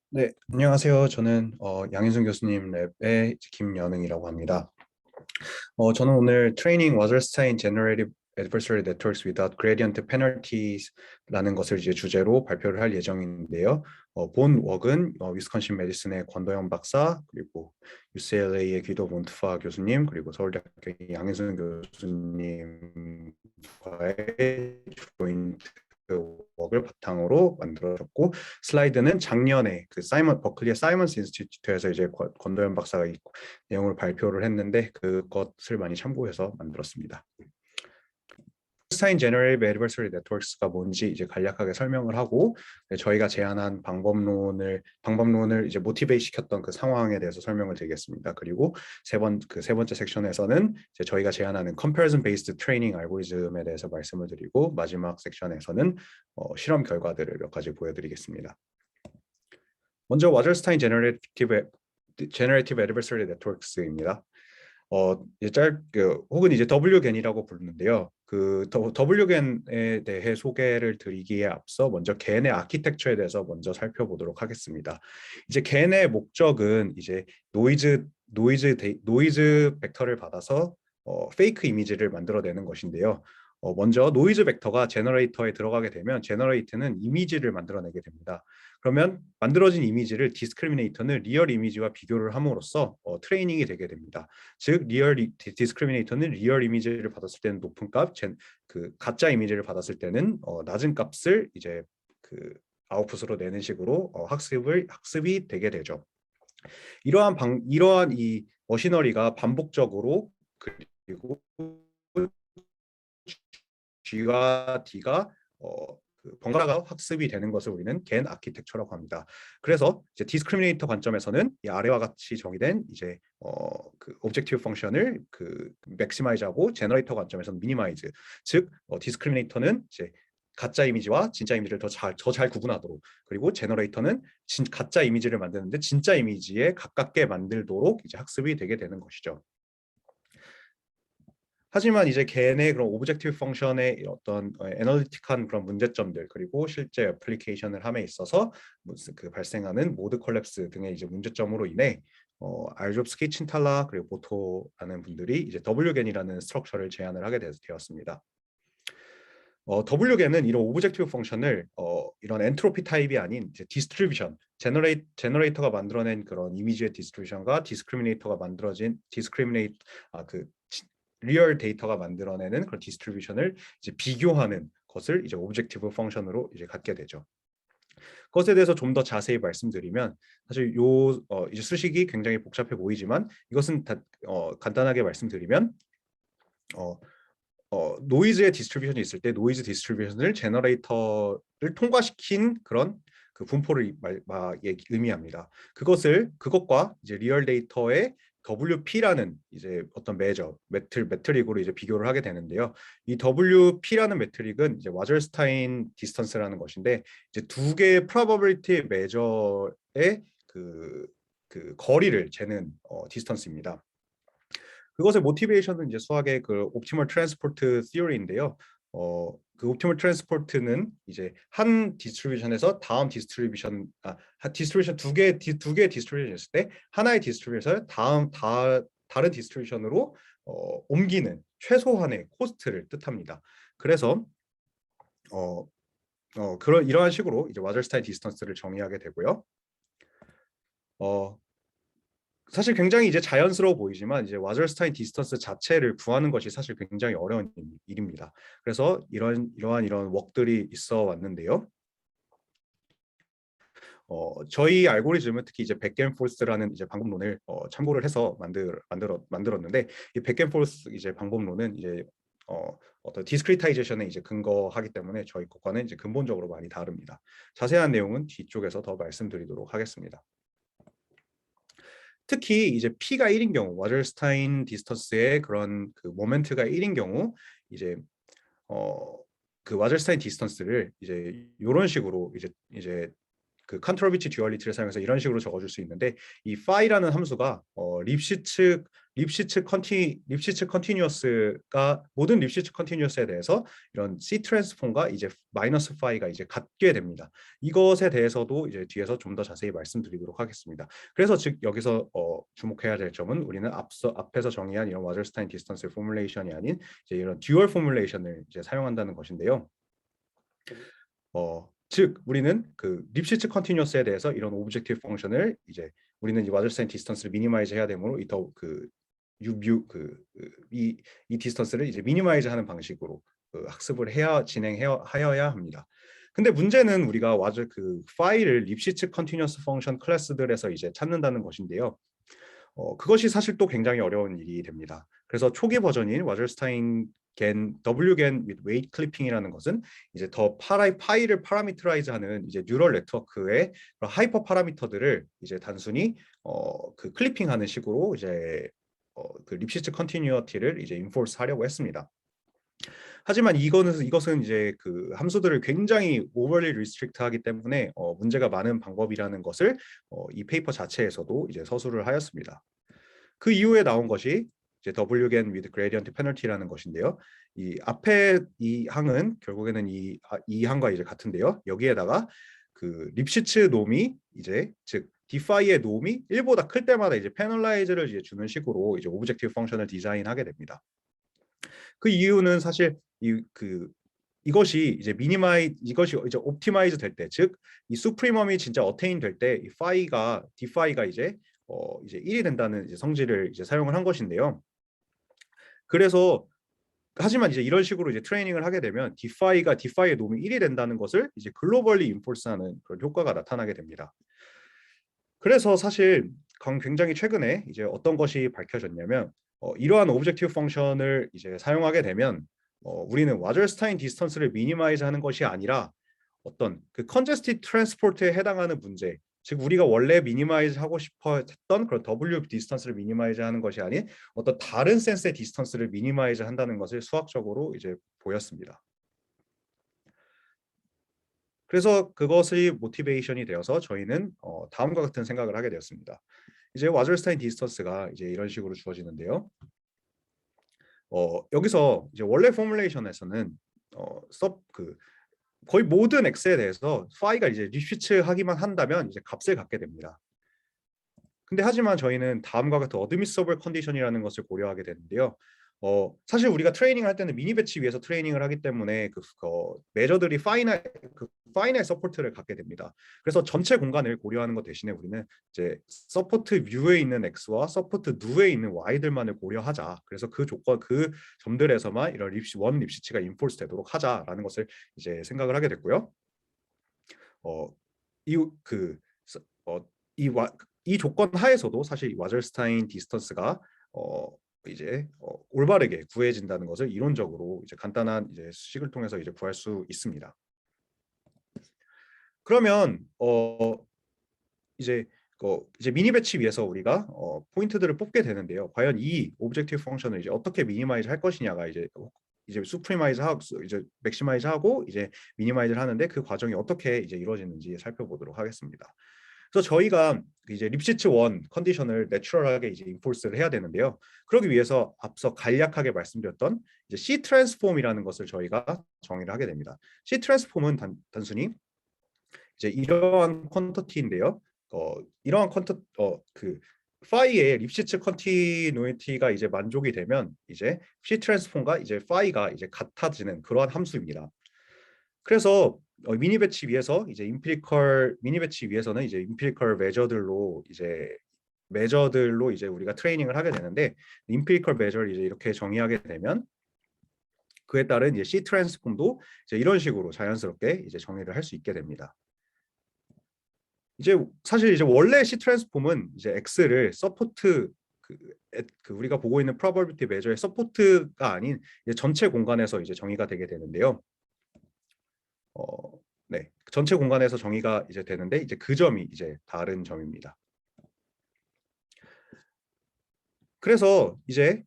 네, 안녕하세요. 저는 양현승 교수님 랩의 이제 김연웅이라고 합니다. 저는 오늘 트레이닝 와저스타인 Generative Adversarial Networks Without Gradient Penalties라는 것을 이제 주제로 발표를 할 예정인데요. 본 웍은 위스콘신 메디슨의 권도영 박사, 그리고 UCLA의 기도 몬트파 교수님, 그리고 서울대학교의 양현승 교수님과의 조인트 웍을 바탕으로 만들어졌고, 슬라이드는 작년에 그 사이먼 버클리의 사이먼스 인스티튜트에서 이제 권도현 박사가 내용을 발표를 했는데 그것을 많이 참고해서 만들었습니다. 스타인 제너레이브 애드버서리 네트워크가 뭔지 이제 간략하게 설명을 하고, 저희가 제안한 방법론을 이제 모티베이트 시켰던 그 상황에 대해서 설명을 드리겠습니다. 그리고 세 번째 섹션에서는 이제 저희가 제안하는 comparison based training 알고리즘에 대해서 말씀을 드리고, 마지막 섹션에서는 실험 결과들을 몇 가지 보여드리겠습니다. 먼저 와저스타인 제너레이티브 애드버서리 네트워크입니다. 혹은 이제 WGAN이라고 부르는데요. 그 WGAN에 대해 소개를 드리기에 앞서 먼저 GAN의 아키텍처에 대해서 먼저 살펴보도록 하겠습니다. 이제 GAN의 목적은 이제 노이즈 벡터를 받아서 페이크 이미지를 만들어내는 것인데요. 먼저 노이즈 벡터가 제너레이터에 들어가게 되면 제너레이터는 이미지를 만들어내게 됩니다. 그러면 만들어진 이미지를 디스크리미네이터는 리얼 이미지와 비교를 함으로써 트레이닝이 되게 됩니다. 즉 디스크리미네이터는 리얼 이미지를 받았을 때는 높은 값, 그 가짜 이미지를 받았을 때는 낮은 값을 이제 그 아웃풋으로 내는 식으로 학습이 되게 되죠. 이러한 이 머시너리가 반복적으로, 그리고 G와 D가 번갈아가 학습이 되는 것을 우리는 GAN 아키텍처라고 합니다. 그래서 이제 디스크리미네이터 관점에서는 이 아래와 같이 정의된 이제 그 오브젝티브 펑션을 그 맥시마이즈하고, 제너레이터 관점에서는 미니마이즈, 즉 디스크리미네이터는 이제 가짜 이미지와 진짜 이미지를 더 잘 구분하도록, 그리고 제너레이터는 가짜 이미지를 만드는데 진짜 이미지에 가깝게 만들도록 이제 학습이 되게 되는 것이죠. 하지만 이제 걔네 그런 오브젝티브 펑션의 어떤 애널리틱한 그런 문제점들, 그리고 실제 애플리케이션을 함에 있어서 그 발생하는 모드 콜랩스 등의 이제 문제점으로 인해 알좁스키, 친탈라, 그리고 보토라는 분들이 이제 WGAN이라는 스트럭처를 제안을 하게 되었습니다. WGAN은 이런 오브젝티브 펑션을 이런 엔트로피 타입이 아닌 이제 디스트리뷰션, 제너레이터가 만들어낸 그런 이미지의 디스트리뷰션과 디스크리미네이터가 만들어진 리얼 데이터가 만들어내는 그런 디스트리뷰션을 이제 비교하는 것을 이제 오브젝티브 펑션으로 이제 갖게 되죠. 그것에 대해서 좀 더 자세히 말씀드리면, 사실 이제 수식이 굉장히 복잡해 보이지만 이것은 간단하게 말씀드리면 노이즈의 디스트리뷰션이 있을 때 노이즈 디스트리뷰션을 제너레이터를 통과시킨 그런 그 분포를 의미합니다. 그것과 이제 리얼 데이터의 WP라는 이제 어떤 매트릭으로 이제 비교를 하게 되는데요. 이 WP라는 매트릭은 이제 와저스타인 디스턴스라는 것인데, 이제 두 개의 프로버빌리티 메저의 그 거리를 재는 디스턴스입니다. 그것의 모티베이션은 이제 수학의 그 옵티멀 트랜스포트 시어리인데요. 그 옵티멀 트랜스포트는 이제 한 디스트리뷰션에서 다음 디스트리뷰션 두 개의 디스트리뷰션이 있을 때 하나의 디스트리뷰션에서 다른 디스트리뷰션으로 옮기는 최소한의 코스트를 뜻합니다. 그래서 이러한 식으로 이제 와저스타인 디스턴스를 정의하게 되고요. 사실 굉장히 이제 자연스러워 보이지만 이제 와저스타인 디스턴스 자체를 구하는 것이 사실 굉장히 어려운 일입니다. 그래서 이런 웍들이 있어 왔는데요. 저희 알고리즘은 특히 이제 백앤포스라는 이제 방법론을 참고를 해서 만들었는데, 이 백앤포스 이제 방법론은 이제 어떤 디스크리타이제이션에 이제 근거하기 때문에 저희 것과는 이제 근본적으로 많이 다릅니다. 자세한 내용은 뒤쪽에서 더 말씀드리도록 하겠습니다. 특히 이제 P가 1인 경우, 와저스타인 디스턴스의 그런 그 모멘트가 1인 경우, 이제 그 와저스타인 디스턴스를 이제 이런 식으로 이제 그 컨트롤 비치 듀얼리티를 사용해서 이런 식으로 적어줄 수 있는데 이 phi라는 함수가 립시츠 컨티뉴어스가 모든 립시츠 컨티뉴어스에 대해서 이런 C 트랜스폼과 이제 마이너스 phi가 이제 같게 됩니다. 이것에 대해서도 이제 뒤에서 좀 더 자세히 말씀드리도록 하겠습니다. 그래서 즉 여기서 주목해야 될 점은 우리는 앞에서 정의한 이런 와저스타인 디스턴스 포뮬레이션이 아닌 이제 이런 듀얼 포뮬레이션을 이제 사용한다는 것인데요. 즉 우리는 그 립시츠 컨티뉴어스에 대해서 이런 오브젝티브 펑션을 이제 우리는 이 와저스타인 디스턴스를 미니마이즈 해야 되므로 이 디스턴스를 이제 미니마이즈하는 방식으로 학습을 하여야 합니다. 근데 문제는 우리가 파일을 립시츠 컨티뉴어스 펑션 클래스들에서 이제 찾는다는 것인데요. 그것이 사실 또 굉장히 어려운 일이 됩니다. 그래서 초기 버전인 와저스타인 wgen with weight clipping이라는 것은 이제 파이를 파라미터라이즈하는 이제 뉴럴 네트워크의 하이퍼 파라미터들을 이제 단순히 그 클리핑하는 식으로 이제 그 립시츠 컨티뉴어티를 이제 인포스 하려고 했습니다. 하지만 이것은 이제 그 함수들을 굉장히 오버리 리스트릭트하기 때문에 문제가 많은 방법이라는 것을 이 페이퍼 자체에서도 이제 서술을 하였습니다. 그 이후에 나온 것이 이제 wgen with gradient penalty라는 것인데요. 이 앞에 이 항은 결국에는 이 항과 이제 같은데요. 여기에다가 그 립시츠 놈이 이제 즉 디파이의 놈이 1보다 클 때마다 이제 페널라이즈를 이제 주는 식으로 이제 오브젝티브 펑션을 디자인하게 됩니다. 그 이유는 사실 이것이 이제 이것이 이제 옵티마이즈 될 때, 즉 이 수프리멈이 진짜 어테인 될 때 이 디파이가 이제 1이 된다는 이제 성질을 이제 사용을 한 것인데요. 그래서 하지만 이제 이런 식으로 이제 트레이닝을 하게 되면 디파이의 놈이 1이 된다는 것을 이제 글로벌리 인포스하는 그런 효과가 나타나게 됩니다. 그래서 사실 굉장히 최근에 이제 어떤 것이 밝혀졌냐면 이러한 오브젝티브 펑션을 이제 사용하게 되면 우리는 와저스타인 디스턴스를 미니마이즈 하는 것이 아니라 어떤 그 컨제스티드 트랜스포트에 해당하는 문제, 즉 우리가 원래 미니마이즈 하고 싶어 했던 그런 W 디스턴스를 미니마이즈 하는 것이 아닌 어떤 다른 센스의 디스턴스를 미니마이즈 한다는 것을 수학적으로 이제 보였습니다. 그래서 그것이 모티베이션이 되어서 저희는 다음과 같은 생각을 하게 되었습니다. 이제 와저스타인 디스턴스가 이제 이런 식으로 주어지는데요. 여기서 이제 원래 포뮬레이션에서는 거의 모든 x에 대해서 phi가 이제 리피츠하기만 한다면 이제 값을 갖게 됩니다. 근데 하지만 저희는 다음과 같은 어드미서블 컨디션이라는 것을 고려하게 되는데요. 사실 우리가 트레이닝 할 때는 미니 배치 위에서 트레이닝을 하기 때문에 메저들이 파이널 서포트를 갖게 됩니다. 그래서 전체 공간을 고려하는 것 대신에 우리는 이제 서포트 뷰에 있는 x와 서포트 누에 있는 y들만을 고려하자. 그래서 그 점들에서만 이런 립시츠가 인포스 되도록 하자라는 것을 이제 생각을 하게 됐고요. 이 조건 하에서도 사실 와저스타인 디스턴스가 이제 올바르게 구해진다는 것을 이론적으로 이제 간단한 이제 수식을 통해서 이제 구할 수 있습니다. 그러면 이제 미니 배치 위에서 우리가 포인트들을 뽑게 되는데요. 과연 이 오브젝티브 펑션을 이제 어떻게 미니마이즈 할 것이냐가 이제 수프리마이즈 하고 이제 맥시마이즈 하고 이제 미니마이즈를 하는데 그 과정이 어떻게 이제 이루어지는지 살펴보도록 하겠습니다. 그래서 저희가 이제 립시츠 1 컨디션을 내추럴하게 이제 인포스를 해야 되는데요. 그러기 위해서 앞서 간략하게 말씀드렸던 이제 C 트랜스폼이라는 것을 저희가 정의를 하게 됩니다. C 트랜스폼은 단순히 이제 이러한 퀀터티인데요. 이러한 그 파이의 립시츠 컨티뉴이티가 이제 만족이 되면 이제 C 트랜스폼과 이제 파이가 이제 같아지는 그러한 함수입니다. 그래서 미니 배치 위에서 이제 미니 배치 위에서는 이제 임피리컬 메저들로 이제 우리가 트레이닝을 하게 되는데 임피리컬 메저를 이제 이렇게 정의하게 되면 그에 따른 이제 C 트랜스폼도 이제 이런 식으로 자연스럽게 이제 정의를 할 수 있게 됩니다. 이제 사실 이제 원래 C 트랜스폼은 이제 X를 서포트 우리가 보고 있는 프로버빌리티 메저의 서포트가 아닌 이제 전체 공간에서 이제 정의가 되게 되는데요. 네, 전체 공간에서 정의가 이제 되는데 이제 그 점이 이제 다른 점입니다. 그래서 이제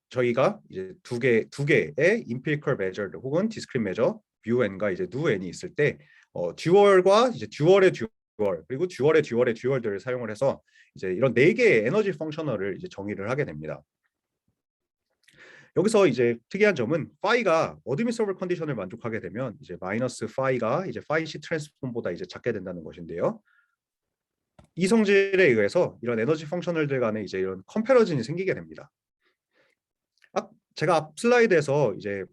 저희가 이제 두 개의 임피리컬 메저 혹은 디스크릿 메저 뷰 n과 이제 누 n이 있을 때 듀얼과 이제 듀얼의 듀얼 그리고 듀얼의 듀얼의 듀얼들을 사용을 해서 이제 이런 네 개의 에너지 펑셔널을 이제 정의를 하게 됩니다. 여기서 이제 특이한 점은 파이가 어드미서블 컨디션을 만족하게 되면 이제 마이너스 파이가 이제 파이 C 트랜스폼보다 이제 작게 된다는 것인데요. 이 성질에 의해서 이런 에너지 펑셔널들 간에 이제 이런 컴패러진이 생기게 됩니다. 제가 앞 슬라이드에서 이제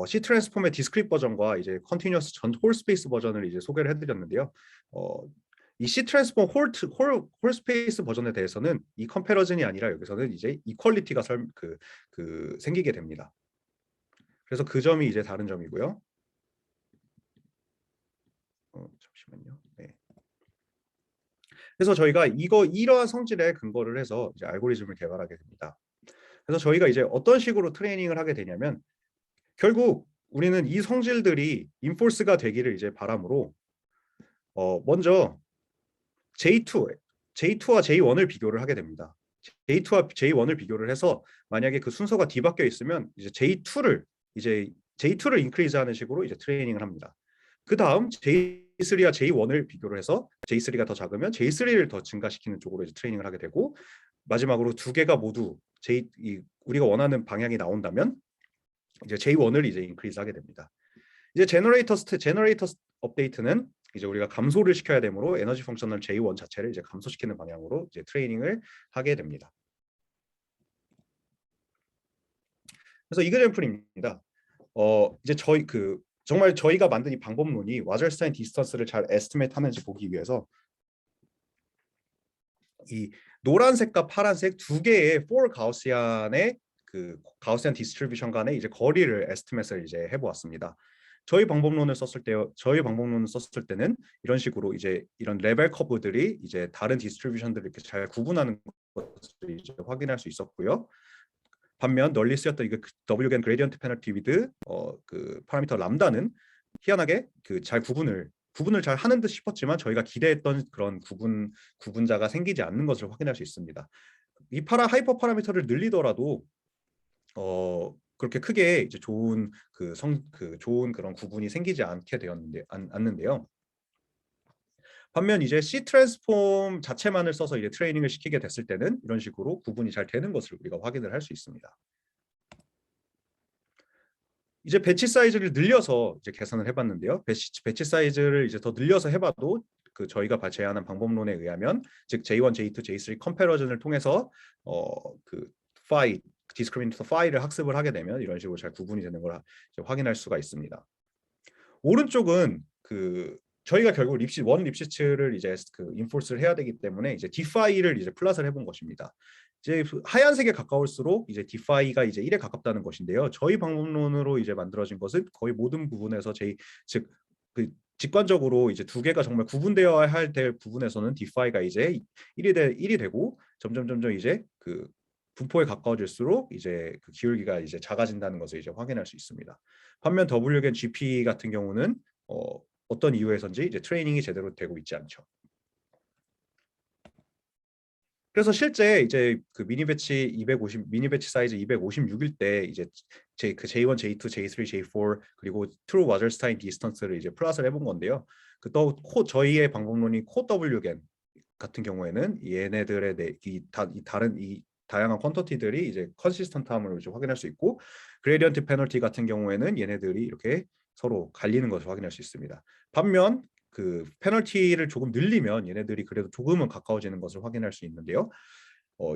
C 트랜스폼의 디스크릿 버전과 이제 컨티뉴어스 전 홀 스페이스 버전을 이제 소개를 해드렸는데요. 이 C 트랜스폼 홀 스페이스 버전에 대해서는 이 컴패러진이 아니라 여기서는 이제 이퀄리티가 생기게 됩니다. 그래서 그 점이 이제 다른 점이고요. 잠시만요. 네. 그래서 저희가 이러한 성질에 근거를 해서 이제 알고리즘을 개발하게 됩니다. 그래서 저희가 이제 어떤 식으로 트레이닝을 하게 되냐면 결국 우리는 이 성질들이 인포스가 되기를 이제 바람으로 먼저 J2와 J1을 비교를 하게 됩니다. J2와 J1을 비교를 해서 만약에 그 순서가 뒤바뀌어 있으면 이제 J2를 인크리즈하는 식으로 이제 트레이닝을 합니다. 그 다음 J3와 J1을 비교를 해서 J3가 더 작으면 J3를 더 증가시키는 쪽으로 이제 트레이닝을 하게 되고 마지막으로 두 개가 모두 우리가 원하는 방향이 나온다면 이제 J1을 이제 인크리즈하게 됩니다. 이제 제너레이터 업데이트는 이제 우리가 감소를 시켜야 되므로 에너지 펑셔널 J1 자체를 이제 감소시키는 방향으로 이제 트레이닝을 하게 됩니다. 그래서 이그젠플입니다. 이제 정말 저희가 만든 이 방법론이 와저스타인 디스턴스를 잘 에스티메이트 하는지 보기 위해서 이 노란색과 파란색 두 개의 for 가우시안의 그 가우시안 디스트리뷰션 간의 이제 거리를 에스티메이트를 이제 해보았습니다. 저희 방법론을 썼을 때는 이런 식으로 이제 이런 레벨 커브들이 이제 다른 디스트리뷰션들을 이렇게 잘 구분하는 것을 이제 확인할 수 있었고요. 반면 널리 쓰였던 이거 Wgen 그레디언트 페널티 위드 그 파라미터 람다는 희한하게 그 잘 구분을 잘 하는 듯 싶었지만 저희가 기대했던 그런 구분자가 생기지 않는 것을 확인할 수 있습니다. 이 하이퍼 파라미터를 늘리더라도 그렇게 크게 이제 좋은 그런 구분이 생기지 않는데요. 반면 이제 C 트랜스폼 자체만을 써서 이제 트레이닝을 시키게 됐을 때는 이런 식으로 구분이 잘 되는 것을 우리가 확인을 할 수 있습니다. 이제 배치 사이즈를 늘려서 이제 계산을 해봤는데요. 배치 사이즈를 이제 더 늘려서 해봐도 그 저희가 제안한 방법론에 의하면 즉 J1, J2, J3 컴패러전을 통해서 그 디스크리미네이터 파이를 학습을 하게 되면 이런 식으로 잘 구분이 되는 걸 확인할 수가 있습니다. 오른쪽은 그 저희가 결국 립시츠를 이제 그 인포스를 해야 되기 때문에 이제 디파이를 이제 플랫을 해본 것입니다. 이제 하얀색에 가까울수록 이제 디파이가 이제 1에 가깝다는 것인데요. 저희 방법론으로 이제 만들어진 것은 거의 모든 부분에서 즉 그 직관적으로 이제 두 개가 정말 구분되어야 될 부분에서는 디파이가 이제 1이 되고 점점 이제 그 분포에 가까워질수록 이제 그 기울기가 이제 작아진다는 것을 이제 확인할 수 있습니다. 반면 WGN GP 같은 경우는 어떤 이유에서인지 이제 트레이닝이 제대로 되고 있지 않죠. 그래서 실제 이제 그 미니 배치 사이즈 256일 때 이제 그 J1, J2, J3, J4 그리고 트루 와저스타인 디스턴스를 이제 플러스를 해본 건데요. 저희의 방법론이 코 WGN 같은 경우에는 얘네들의 다양한 퀀터티들이 이제 컨시스턴트함을 이제 확인할 수 있고 그레디언트 페널티 같은 경우에는 얘네들이 이렇게 서로 갈리는 것을 확인할 수 있습니다. 반면 그 페널티를 조금 늘리면 얘네들이 그래도 조금은 가까워지는 것을 확인할 수 있는데요.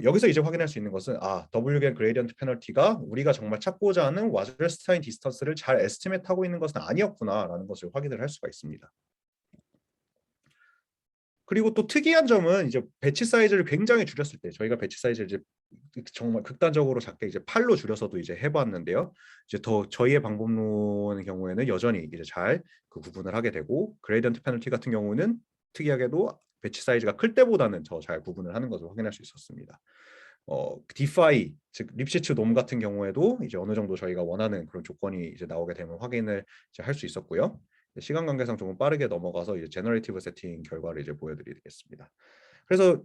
여기서 이제 확인할 수 있는 것은 WGN 그레디언트 페널티가 우리가 정말 찾고자 하는 와저스타인 디스턴스를 잘 에스티메이트하고 있는 것은 아니었구나라는 것을 확인을 할 수가 있습니다. 그리고 또 특이한 점은 이제 배치 사이즈를 굉장히 줄였을 때 저희가 배치 사이즈를 이제 정말 극단적으로 작게 이제 8로 줄여서도 이제 해봤는데요. 이제 저희의 방법론의 경우에는 여전히 이제 잘 그 구분을 하게 되고 그레이던트 페널티 같은 경우는 특이하게도 배치 사이즈가 클 때보다는 더 잘 구분을 하는 것을 확인할 수 있었습니다. 디파이 즉 립시츠 놈 같은 경우에도 이제 어느 정도 저희가 원하는 그런 조건이 이제 나오게 되면 확인을 할 수 있었고요. 시간 관계상 조금 빠르게 넘어가서 이제 제너레이티브 세팅 결과를 이제 보여드리겠습니다. 그래서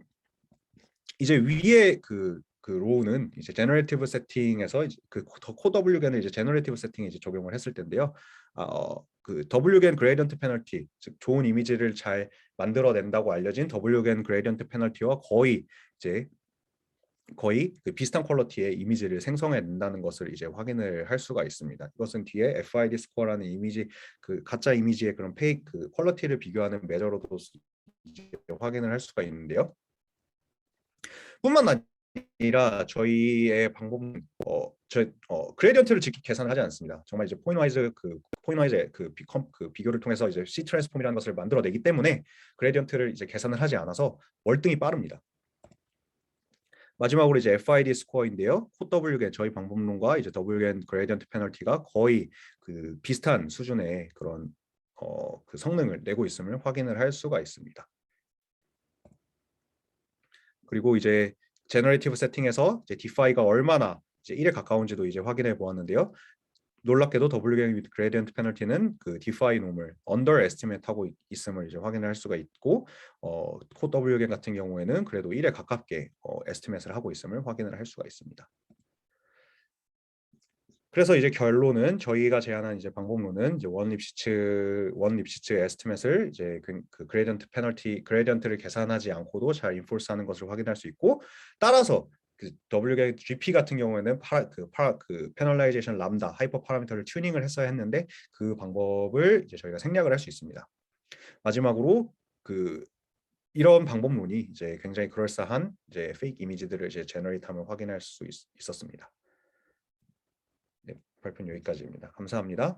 이제 위에 그 그 로우는 이제 제너레이티브 세팅에서 그 CoWGN을 이제 제너레이티브 세팅에 이제 적용을 했을 텐데요. 그 WGN 그레이디언트 페널티, 즉 좋은 이미지를 잘 만들어낸다고 알려진 WGN 그레이디언트 페널티와 거의 그 비슷한 퀄리티의 이미지를 생성해낸다는 것을 이제 확인을 할 수가 있습니다. 이것은 뒤에 FID 스코어라는 이미지 그 가짜 이미지의 그런 페이크 그 퀄리티를 비교하는 매저로도 이제 확인을 할 수가 있는데요. 뿐만 아니라 저희의 방법은 그레디언트를 직접 계산하지 않습니다. 정말 이제 포인트와이즈 그 비교를 통해서 이제 C 트랜스폼이라는 것을 만들어내기 때문에 그레디언트를 이제 계산을 하지 않아서 월등히 빠릅니다. 마지막으로 이제 FID 스코어인데요. CoWGN 저희 방법론과 이제 WGN 그레디언트 페널티가 거의 그 비슷한 수준의 그런 그 성능을 내고 있음을 확인을 할 수가 있습니다. 그리고 이제 제너레이티브 세팅에서 이제 디파이가 얼마나 이제 1에 가까운지도 이제 확인해 보았는데요. 놀랍게도 WGN with gradient penalty는 그 디파이 놈을 underestimate 하고 있음을 이제 확인할 수가 있고 CoWGN 같은 경우에는 그래도 1에 가깝게 에스티메이트를 하고 있음을 확인을 할 수가 있습니다. 그래서 이제 결론은 저희가 제안한 이제 방법론은 이제 원 립시츠 에스티메이트를 이제 그 그레디언트 페널티 그레디언트를 계산하지 않고도 잘 인포스하는 것을 확인할 수 있고 따라서 그 WGP 같은 경우에는 그 페널라이제이션 람다 하이퍼 파라미터를 튜닝을 했어야 했는데 그 방법을 이제 저희가 생략을 할 수 있습니다. 마지막으로 그 이런 방법론이 이제 굉장히 그럴싸한 이제 페이크 이미지들을 이제 제너레이트하면 확인할 수 있었습니다. 네, 발표는 여기까지입니다. 감사합니다.